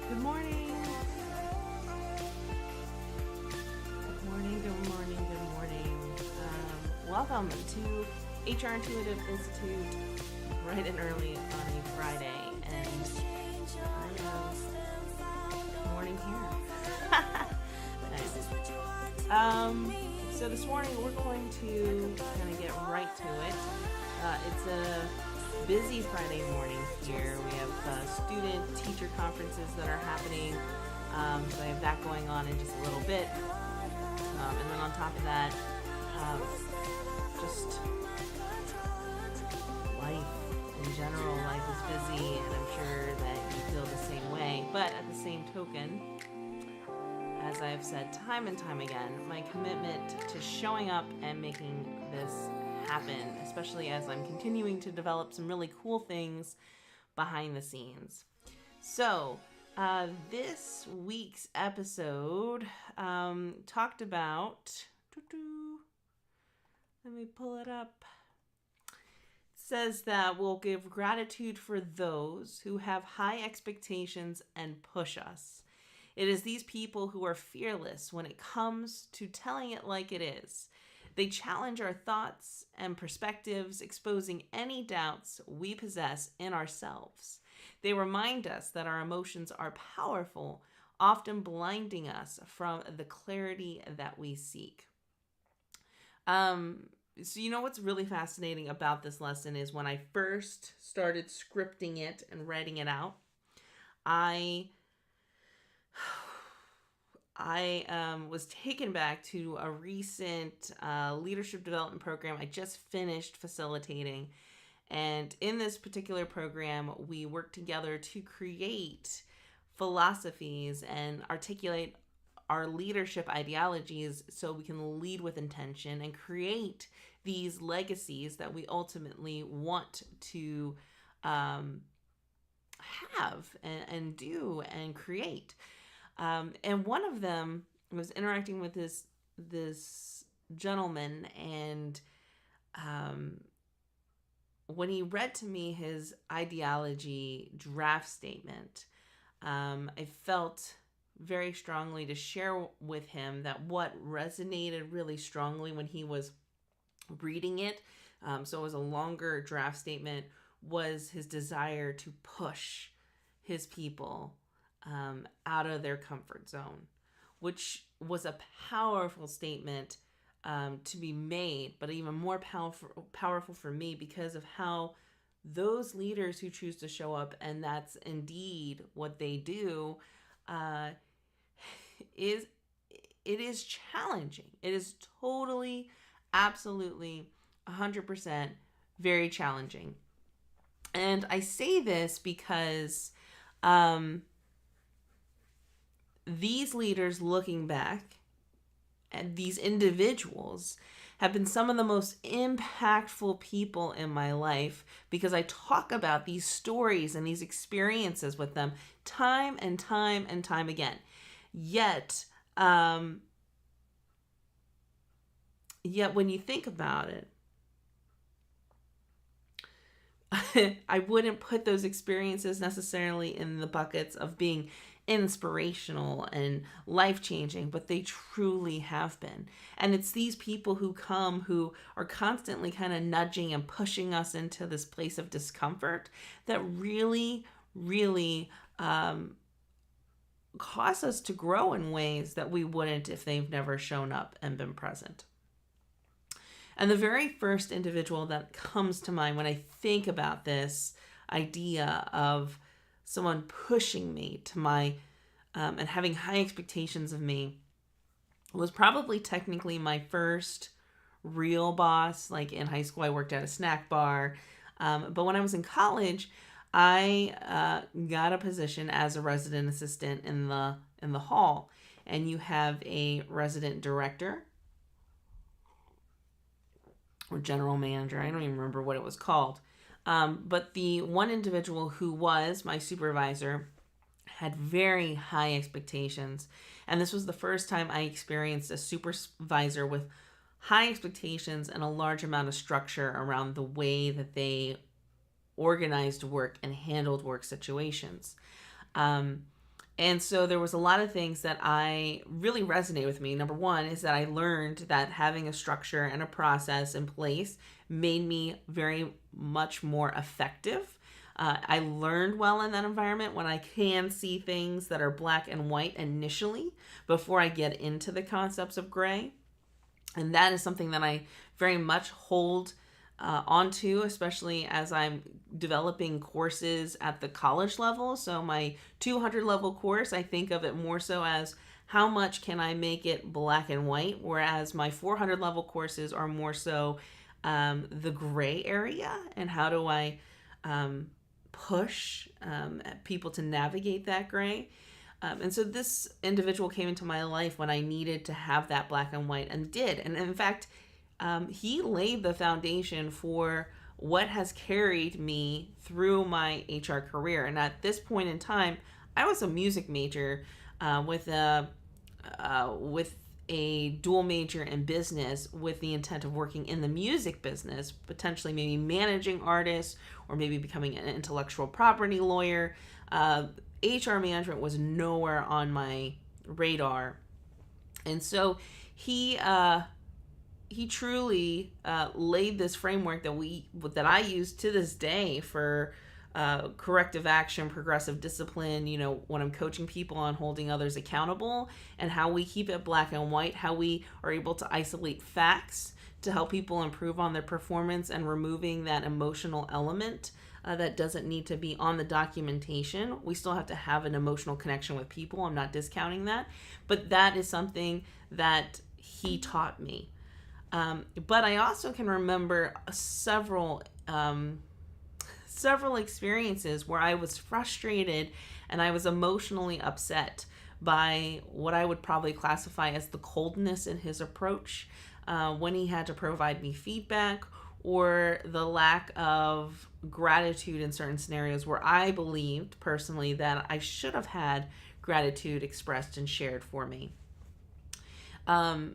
Good morning. Good morning, good morning, good morning. Welcome to HR Intuitive Institute, bright and early on a Friday, and I am morning here. Nice. So this morning we're going to kind of get right to it. It's a busy Friday morning here. We have student-teacher conferences that are happening. So I have that going on in just a little bit. And then on top of that, um, just life in general. Life is busy, and I'm sure that you feel the same way. But at the same token, as I've said time and time again, my commitment to showing up and making this happen, especially as I'm continuing to develop some really cool things behind the scenes. So, this week's episode talked about. Let me pull it up. It says that we'll give gratitude for those who have high expectations and push us. It is these people who are fearless when it comes to telling it like it is. They challenge our thoughts and perspectives, exposing any doubts we possess in ourselves. They remind us that our emotions are powerful, often blinding us from the clarity that we seek. So you know what's really fascinating about this lesson is when I first started scripting it and writing it out, I was taken back to a recent leadership development program I just finished facilitating. And in this particular program, we worked together to create philosophies and articulate our leadership ideologies so we can lead with intention and create these legacies that we ultimately want to have and do and create. And one of them was interacting with this gentleman, and when he read to me his ideology draft statement, I felt very strongly to share with him that what resonated really strongly when he was reading it, so it was a longer draft statement, was his desire to push his people out of their comfort zone, which was a powerful statement to be made, but even more powerful for me because of how those leaders who choose to show up, and that's indeed what they do, is it is challenging. It is totally, absolutely, 100% very challenging. And I say this because these leaders, looking back, and these individuals have been some of the most impactful people in my life because I talk about these stories and these experiences with them time and time and time again. Yet when you think about it, I wouldn't put those experiences necessarily in the buckets of being inspirational and life-changing, but they truly have been. And it's these people who come who are constantly kind of nudging and pushing us into this place of discomfort that really, really cause us to grow in ways that we wouldn't if they've never shown up and been present. And the very first individual that comes to mind when I think about this idea of someone pushing me to my and having high expectations of me was probably technically my first real boss. Like in high school, I worked at a snack bar. But when I was in college, I got a position as a resident assistant in the hall. And you have a resident director or general manager. I don't even remember what it was called. But the one individual who was my supervisor had very high expectations. And this was the first time I experienced a supervisor with high expectations and a large amount of structure around the way that they organized work and handled work situations. And so there was a lot of things that I really resonate with me. Number one is that I learned that having a structure and a process in place made me very much more effective. I learned well in that environment when I can see things that are black and white initially before I get into the concepts of gray. And that is something that I very much hold onto, especially as I'm developing courses at the college level. So my 200 level course, I think of it more so as how much can I make it black and white, whereas my 400 level courses are more so the gray area, and how do I push people to navigate that gray. And so this individual came into my life when I needed to have that black and white, and did. And in fact, he laid the foundation for what has carried me through my HR career. And at this point in time, I was a music major with a dual major in business, with the intent of working in the music business, potentially maybe managing artists or maybe becoming an intellectual property lawyer. HR management was nowhere on my radar. And so he truly laid this framework that I use to this day for corrective action, progressive discipline, when I'm coaching people on holding others accountable, and how we keep it black and white, how we are able to isolate facts to help people improve on their performance, and removing that emotional element that doesn't need to be on the documentation. We still have to have an emotional connection with people. I'm not discounting that, but that is something that he taught me. But I also can remember several experiences where I was frustrated and I was emotionally upset by what I would probably classify as the coldness in his approach when he had to provide me feedback, or the lack of gratitude in certain scenarios where I believed personally that I should have had gratitude expressed and shared for me. And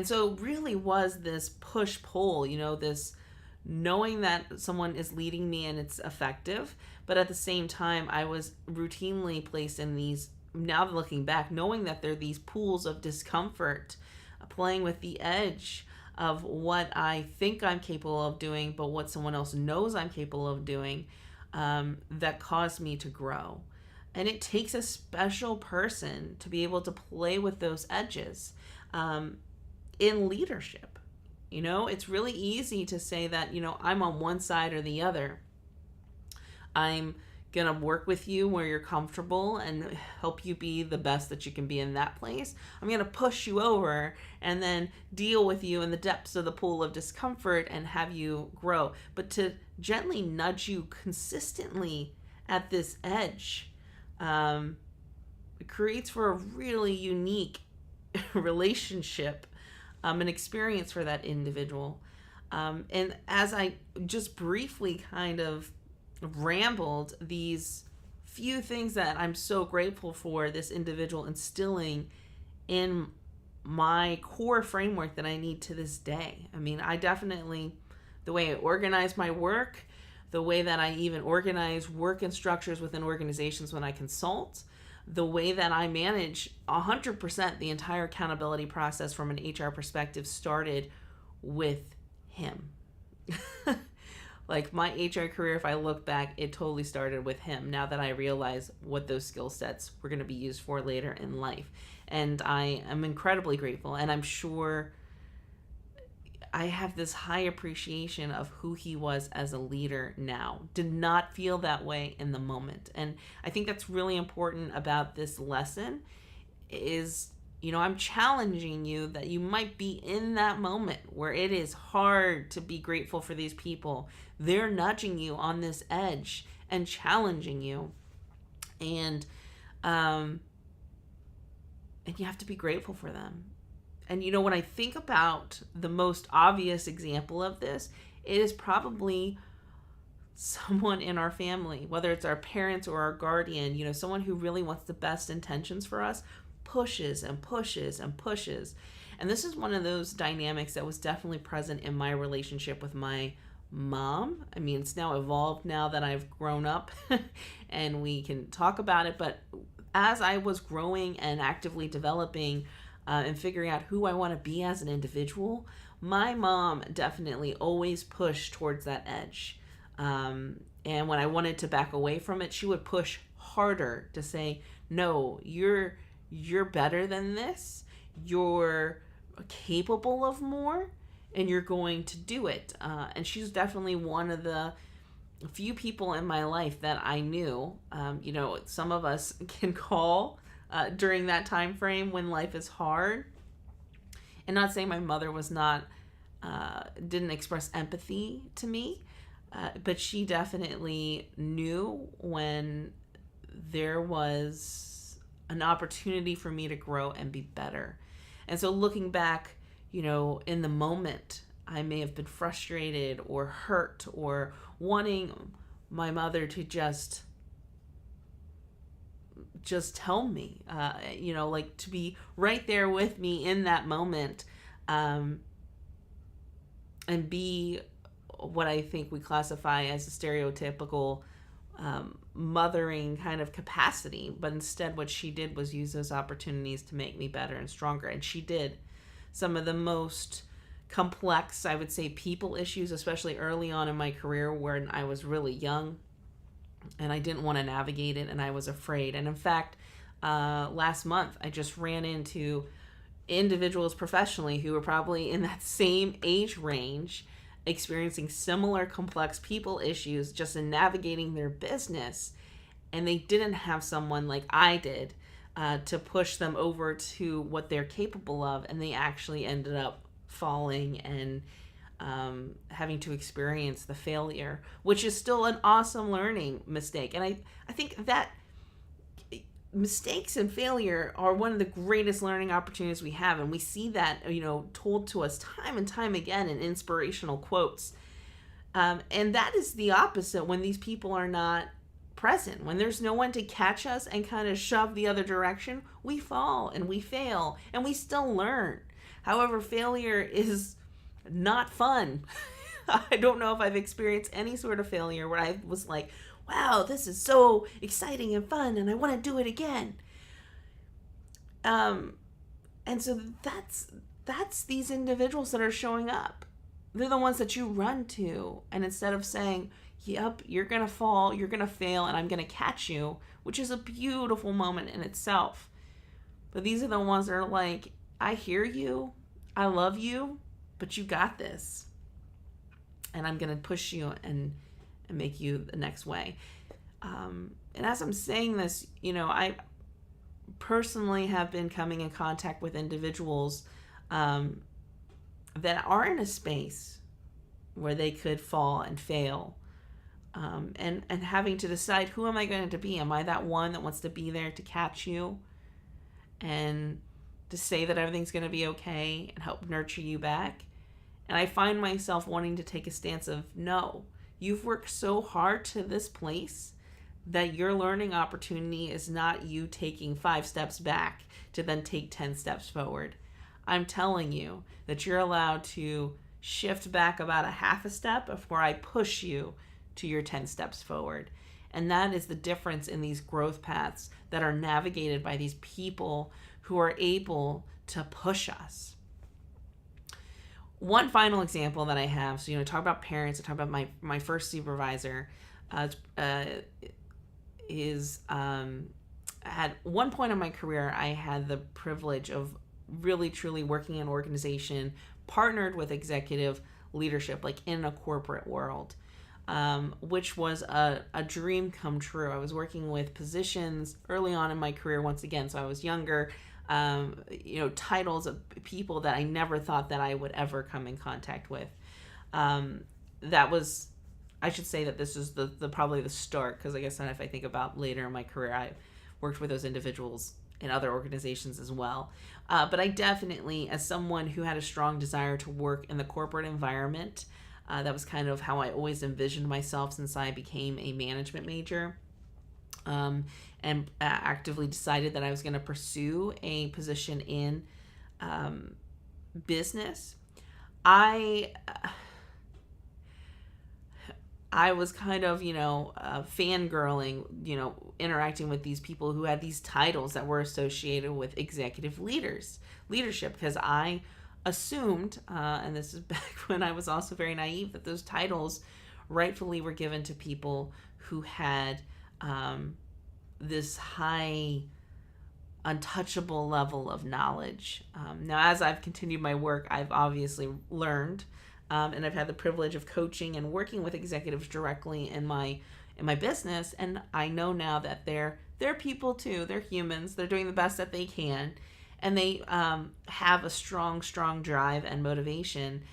so really was this push-pull, this knowing that someone is leading me and it's effective, but at the same time, I was routinely placed in these, now looking back, knowing that there are these pools of discomfort, playing with the edge of what I think I'm capable of doing, but what someone else knows I'm capable of doing, that caused me to grow. And it takes a special person to be able to play with those edges in leadership. It's really easy to say that, I'm on one side or the other. I'm going to work with you where you're comfortable and help you be the best that you can be in that place. I'm going to push you over and then deal with you in the depths of the pool of discomfort and have you grow. But to gently nudge you consistently at this edge, it creates for a really unique relationship, an experience for that individual. And as I just briefly kind of rambled these few things that I'm so grateful for this individual instilling in my core framework that I need to this day. I mean, I definitely, the way I organize my work, the way that I even organize work and structures within organizations when I consult, the way that I manage 100% the entire accountability process from an HR perspective started with him. Like my HR career, if I look back, it totally started with him, now that I realize what those skill sets were going to be used for later in life. And I am incredibly grateful, and I'm sure I have this high appreciation of who he was as a leader now. Did not feel that way in the moment. And I think that's really important about this lesson is, I'm challenging you that you might be in that moment where it is hard to be grateful for these people. They're nudging you on this edge and challenging you. And you have to be grateful for them. And when I think about the most obvious example of this, it is probably someone in our family, whether it's our parents or our guardian, someone who really wants the best intentions for us, pushes and pushes and pushes. And this is one of those dynamics that was definitely present in my relationship with my mom. I mean, it's now evolved now that I've grown up and we can talk about it, but as I was growing and actively developing and figuring out who I want to be as an individual, my mom definitely always pushed towards that edge. And when I wanted to back away from it, she would push harder to say, "No, you're better than this. You're capable of more, and you're going to do it." And she's definitely one of the few people in my life that I knew. Some of us can call during that time frame when life is hard. And not saying my mother was not didn't express empathy to me, but she definitely knew when there was an opportunity for me to grow and be better. And so looking back, in the moment, I may have been frustrated or hurt or wanting my mother to just tell me, like to be right there with me in that moment, and be what I think we classify as a stereotypical mothering kind of capacity. But instead what she did was use those opportunities to make me better and stronger. And she did some of the most complex, I would say, people issues, especially early on in my career when I was really young and I didn't want to navigate it and I was afraid. And in fact, last month I just ran into individuals professionally who were probably in that same age range, experiencing similar complex people issues just in navigating their business, and they didn't have someone like I did to push them over to what they're capable of, and they actually ended up falling and having to experience the failure, which is still an awesome learning mistake. And I think that mistakes and failure are one of the greatest learning opportunities we have, and we see that told to us time and time again in inspirational quotes, and that is the opposite when these people are not present. When there's no one to catch us and kind of shove the other direction, we fall and we fail and we still learn. However, failure is not fun. I don't know if I've experienced any sort of failure where I was like, wow, this is so exciting and fun and I want to do it again. And so that's these individuals that are showing up. They're the ones that you run to. And instead of saying, yep, you're going to fall, you're going to fail, and I'm going to catch you, which is a beautiful moment in itself. But these are the ones that are like, I hear you, I love you, but you got this. And I'm going to push you and make you the next way. And as I'm saying this, I personally have been coming in contact with individuals that are in a space where they could fall and fail, and having to decide, who am I going to be? Am I that one that wants to be there to catch you and to say that everything's going to be okay and help nurture you back? And I find myself wanting to take a stance of, no, you've worked so hard to this place that your learning opportunity is not you taking 5 steps back to then take 10 steps forward. I'm telling you that you're allowed to shift back about a half a step before I push you to your 10 steps forward. And that is the difference in these growth paths that are navigated by these people who are able to push us. One final example that I have, so talk about parents, I talk about my first supervisor, at one point in my career, I had the privilege of really truly working in an organization partnered with executive leadership, like in a corporate world, which was a dream come true. I was working with positions early on in my career, once again, so I was younger, titles of people that I never thought that I would ever come in contact with. I should say that this is the probably the start, because I guess if I think about later in my career, I worked with those individuals in other organizations as well. But I definitely, as someone who had a strong desire to work in the corporate environment, that was kind of how I always envisioned myself since I became a management major, and actively decided that I was going to pursue a position in I was kind of, fangirling, interacting with these people who had these titles that were associated with executive leadership, because I assumed, and this is back when I was also very naive, that those titles rightfully were given to people who had this high, untouchable level of knowledge. Now, as I've continued my work, I've obviously learned, and I've had the privilege of coaching and working with executives directly in my business, and I know now that they're people too. They're humans. They're doing the best that they can, and they have a strong drive and motivation,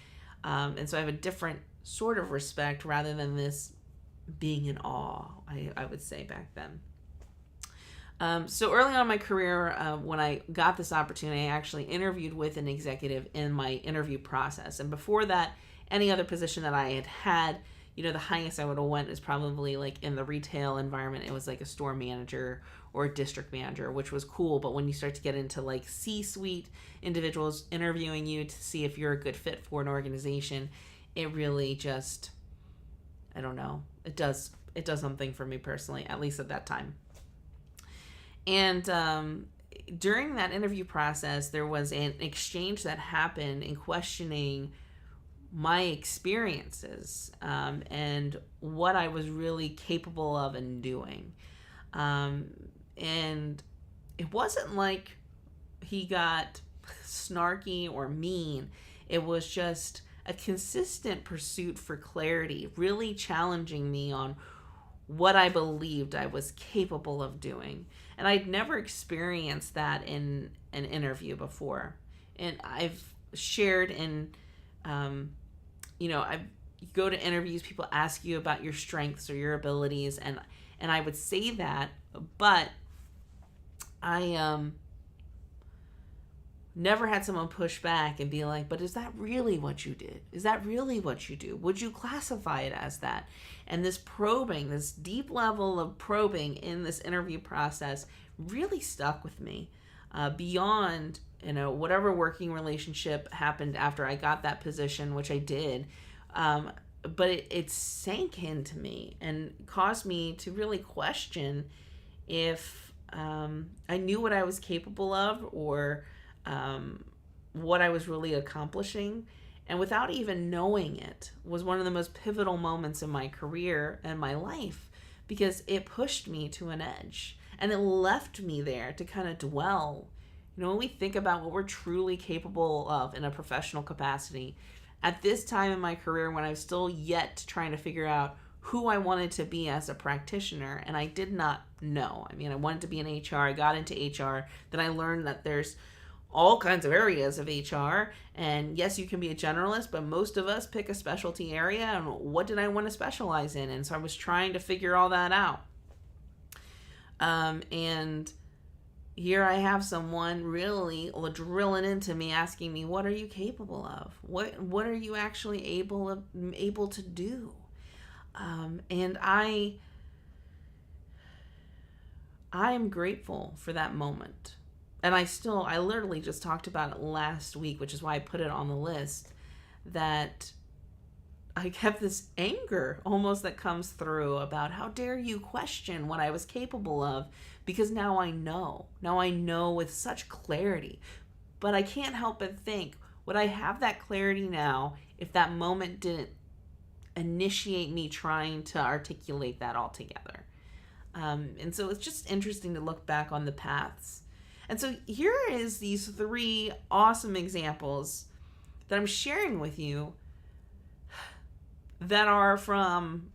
and so I have a different sort of respect rather than this being in awe, I would say back then. So early on in my career, when I got this opportunity, I actually interviewed with an executive in my interview process. And before that, any other position that I had, the highest I would have went is probably like in the retail environment. It was like a store manager or a district manager, which was cool. But when you start to get into like C-suite individuals interviewing you to see if you're a good fit for an organization, it really just, I don't know, it does something for me personally, at least at that time. And during that interview process, there was an exchange that happened in questioning my experiences and what I was really capable of and doing. And it wasn't like he got snarky or mean. It was just a consistent pursuit for clarity, really challenging me on what I believed I was capable of doing. And I'd never experienced that in an interview before. And I've shared in, I go to interviews, people ask you about your strengths or your abilities, and I would say that, but I never had someone push back and be like, but is that really what you did? Is that really what you do? Would you classify it as that? And this probing, this deep level of probing in this interview process really stuck with me beyond, whatever working relationship happened after I got that position, which I did. But it sank into me and caused me to really question if I knew what I was capable of or what I was really accomplishing. And without even knowing it, was one of the most pivotal moments in my career and my life, because it pushed me to an edge and it left me there to kind of dwell. When we think about what we're truly capable of in a professional capacity, at this time in my career when I was still yet trying to figure out who I wanted to be as a practitioner, and I did not know. I wanted to be in HR. I got into HR. Then I learned that there's all kinds of areas of HR, and yes, you can be a generalist, but most of us pick a specialty area, and what did I want to specialize in? And so I was trying to figure all that out. And here I have someone really drilling into me, asking me, what are you capable of? What are you actually able to do? And I am grateful for that moment. And I literally just talked about it last week, which is why I put it on the list, that I kept this anger almost that comes through about how dare you question what I was capable of, because now I know with such clarity. But I can't help but think, would I have that clarity now if that moment didn't initiate me trying to articulate that altogether? And so it's just interesting to look back on the paths. And so here is these 3 awesome examples that I'm sharing with you that are from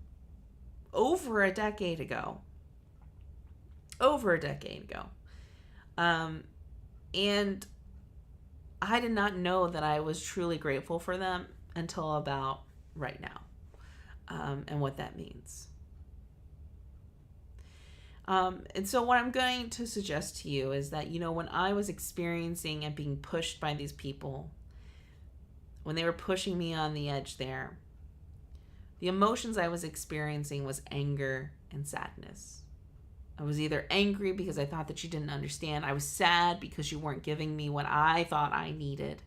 over a decade ago. And I did not know that I was truly grateful for them until about right now, and what that means. And so what I'm going to suggest to you is that, when I was experiencing and being pushed by these people, when they were pushing me on the edge there, the emotions I was experiencing was anger and sadness. I was either angry because I thought that you didn't understand. I was sad because you weren't giving me what I thought I needed.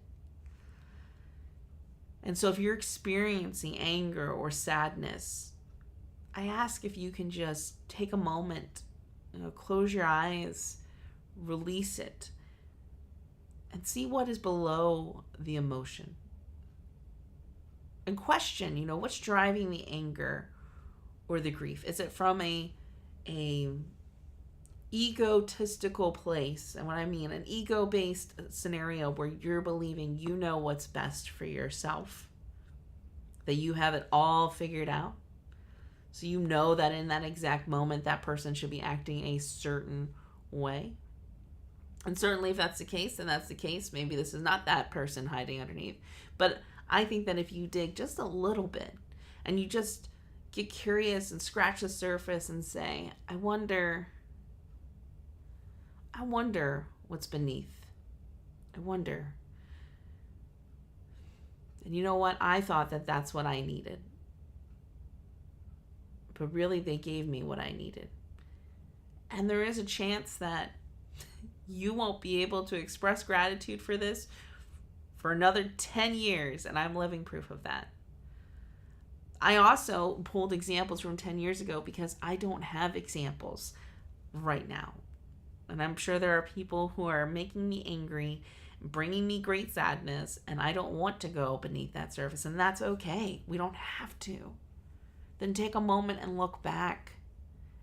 And so if you're experiencing anger or sadness, I ask if you can just take a moment, close your eyes, release it, and see what is below the emotion. And question, what's driving the anger or the grief? Is it from a egotistical place? And what I mean, an ego-based scenario where you're believing you know what's best for yourself, that you have it all figured out. So you know that in that exact moment, that person should be acting a certain way. And certainly if that's the case, then that's the case. Maybe this is not that person hiding underneath. But I think that if you dig just a little bit and you just get curious and scratch the surface and say, I wonder what's beneath. I wonder. And you know what? I thought that that's what I needed. But really, they gave me what I needed. And there is a chance that you won't be able to express gratitude for this for another 10 years, and I'm living proof of that. I also pulled examples from 10 years ago because I don't have examples right now. And I'm sure there are people who are making me angry, bringing me great sadness, and I don't want to go beneath that surface, and that's okay. We don't have to. Then take a moment and look back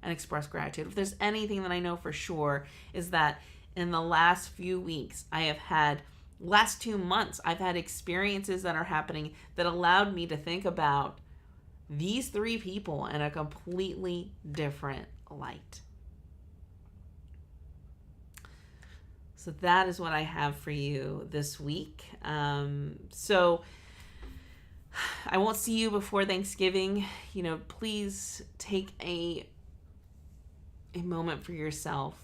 and express gratitude. If there's anything that I know for sure is that in the last few weeks, last 2 months, I've had experiences that are happening that allowed me to think about these 3 people in a completely different light. So that is what I have for you this week. So I won't see you before Thanksgiving. Please take a moment for yourself.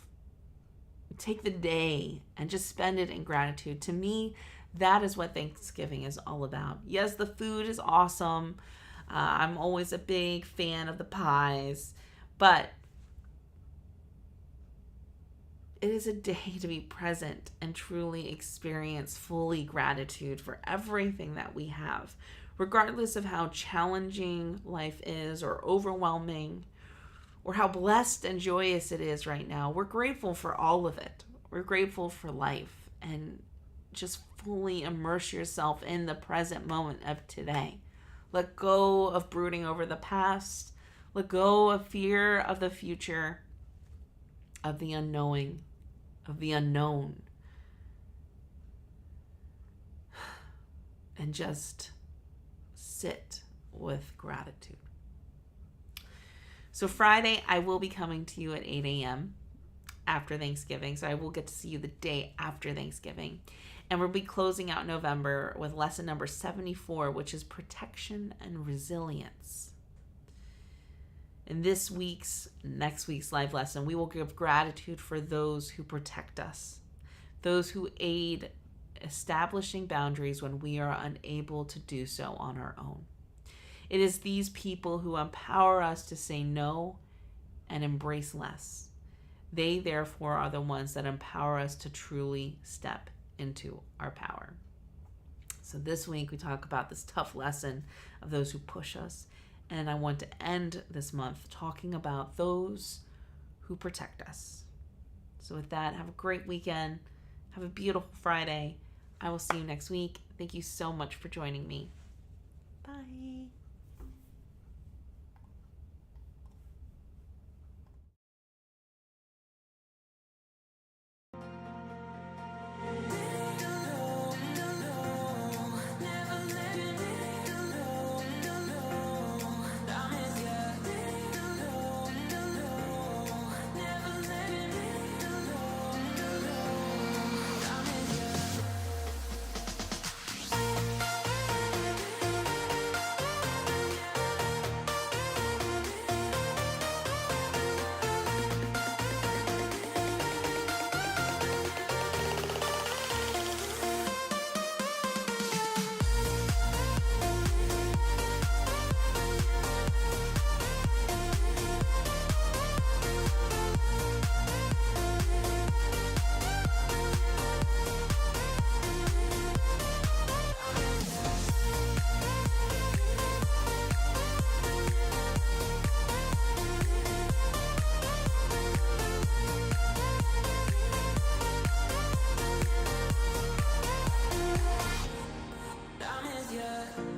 Take the day and just spend it in gratitude. To me, that is what Thanksgiving is all about. Yes, the food is awesome. I'm always a big fan of the pies, but it is a day to be present and truly experience fully gratitude for everything that we have, regardless of how challenging life is or overwhelming or how blessed and joyous it is right now. We're grateful for all of it. We're grateful for life, and just fully immerse yourself in the present moment of today. Let go of brooding over the past. Let go of fear of the future, of the unknowing, of the unknown. And just sit with gratitude. So Friday, I will be coming to you at 8 a.m. after Thanksgiving. So I will get to see you the day after Thanksgiving. And we'll be closing out November with lesson number 74, which is protection and resilience. In next week's live lesson, we will give gratitude for those who protect us, those who aid establishing boundaries when we are unable to do so on our own. It is these people who empower us to say no and embrace less. They, therefore, are the ones that empower us to truly step into our power. So this week, we talk about this tough lesson of those who push us. And I want to end this month talking about those who protect us. So with that, have a great weekend. Have a beautiful Friday. I will see you next week. Thank you so much for joining me. Bye. ya.